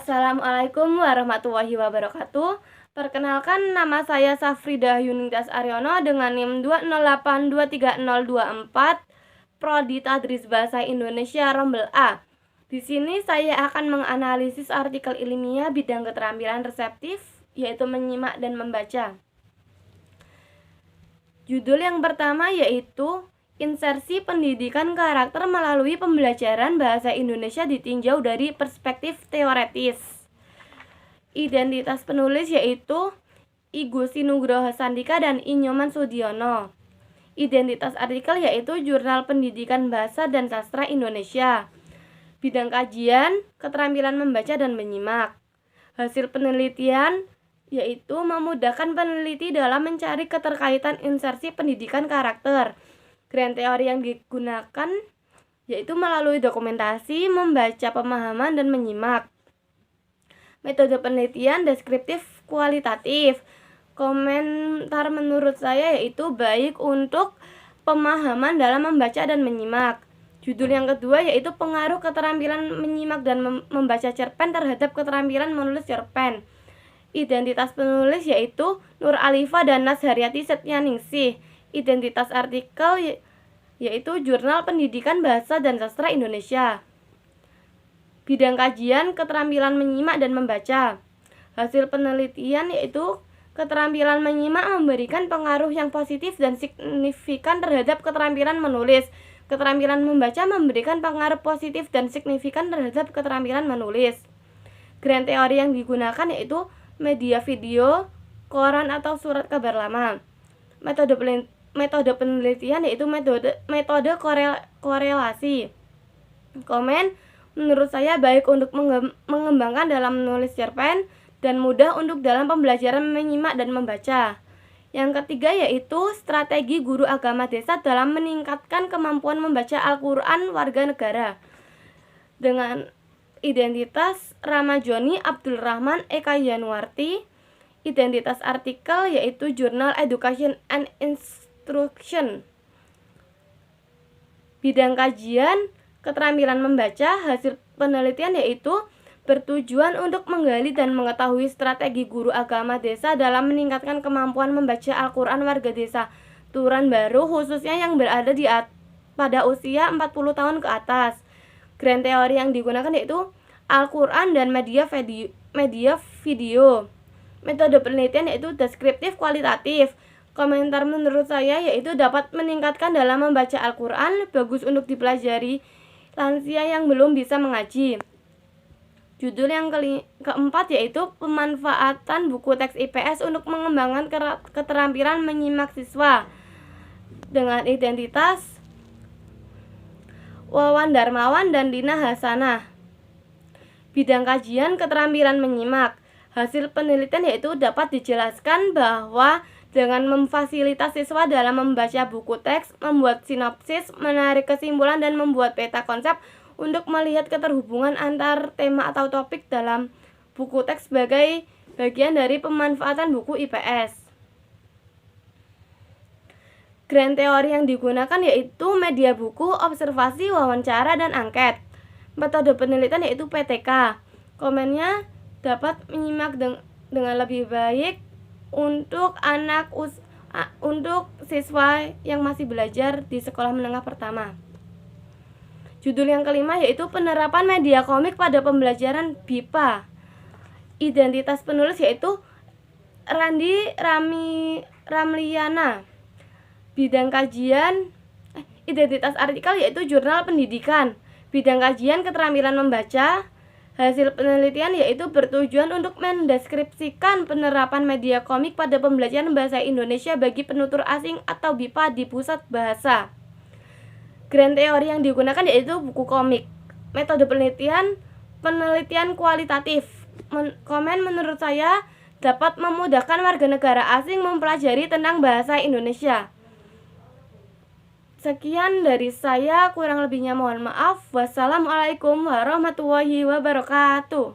Assalamualaikum warahmatullahi wabarakatuh. Perkenalkan, nama saya Safridah Yuningsih Aryono dengan NIM 208230024, Prodi Tadris Bahasa Indonesia Rombel A. Di sini saya akan menganalisis artikel ilmiah bidang keterampilan reseptif, yaitu menyimak dan membaca. Judul yang pertama yaitu Insersi pendidikan karakter melalui pembelajaran bahasa Indonesia ditinjau dari perspektif teoretis. Identitas penulis yaitu I Gusti Nugroho Sandika dan I Nyoman Sudiono. Identitas artikel yaitu Jurnal Pendidikan Bahasa dan Sastra Indonesia. Bidang kajian, keterampilan membaca dan menyimak. Hasil penelitian yaitu memudahkan peneliti dalam mencari keterkaitan insersi pendidikan karakter. Grand teori yang digunakan yaitu melalui dokumentasi, membaca pemahaman, dan menyimak. Metode penelitian deskriptif kualitatif. Komentar menurut saya yaitu baik untuk pemahaman dalam membaca dan menyimak. Judul yang kedua yaitu pengaruh keterampilan menyimak dan membaca cerpen terhadap keterampilan menulis cerpen. Identitas penulis yaitu Nur Alifa dan Nas Haryati Setyaningsih. Identitas artikel yaitu Jurnal Pendidikan Bahasa dan Sastra Indonesia. Bidang kajian, keterampilan menyimak dan membaca. Hasil penelitian yaitu keterampilan menyimak memberikan pengaruh yang positif dan signifikan terhadap keterampilan menulis. Keterampilan membaca memberikan pengaruh positif dan signifikan terhadap keterampilan menulis. Grand teori yang digunakan yaitu media video, koran atau surat kabar lama. Metode penelitian yaitu metode korelasi. Komen, menurut saya baik untuk mengembangkan dalam menulis cerpen dan mudah untuk dalam pembelajaran menyimak dan membaca. Yang ketiga yaitu strategi guru agama desa dalam meningkatkan kemampuan membaca Al-Quran warga negara. Dengan identitas Ramajoni Abdul Rahman Eka Yanuarti. Identitas artikel yaitu Jurnal Education and Instruction. Bidang kajian, keterampilan membaca. Hasil penelitian yaitu bertujuan untuk menggali dan mengetahui strategi guru agama desa dalam meningkatkan kemampuan membaca Al-Quran warga desa Turan Baru, khususnya yang berada pada usia 40 tahun ke atas. Grand teori yang digunakan yaitu Al-Quran dan media video. Metode penelitian yaitu deskriptif kualitatif. Komentar menurut saya yaitu dapat meningkatkan dalam membaca Al-Quran, bagus untuk dipelajari lansia yang belum bisa mengaji. Judul yang keempat yaitu pemanfaatan buku teks IPS untuk mengembangkan keterampilan menyimak siswa. Dengan identitas Wawan Darmawan dan Dina Hasanah. Bidang kajian, keterampilan menyimak. Hasil penelitian yaitu dapat dijelaskan bahwa dengan memfasilitasi siswa dalam membaca buku teks, membuat sinopsis, menarik kesimpulan, dan membuat peta konsep untuk melihat keterhubungan antar tema atau topik dalam buku teks sebagai bagian dari pemanfaatan buku IPS. Grand teori yang digunakan yaitu media buku, observasi, wawancara, dan angket. Metode penelitian yaitu PTK. Komennya dapat menyimak dengan lebih baik untuk untuk siswa yang masih belajar di sekolah menengah pertama. Judul yang kelima yaitu penerapan media komik pada pembelajaran BIPA. Identitas penulis yaitu Randi Ramliana. Bidang kajian, identitas artikel yaitu Jurnal Pendidikan. Bidang kajian, keterampilan membaca. Hasil penelitian yaitu bertujuan untuk mendeskripsikan penerapan media komik pada pembelajaran bahasa Indonesia bagi penutur asing atau BIPA di pusat bahasa. Grand teori yang digunakan yaitu buku komik. Metode penelitian kualitatif. Komen menurut saya dapat memudahkan warga negara asing mempelajari tentang bahasa Indonesia. Sekian dari saya, kurang lebihnya mohon maaf. Wassalamualaikum warahmatullahi wabarakatuh.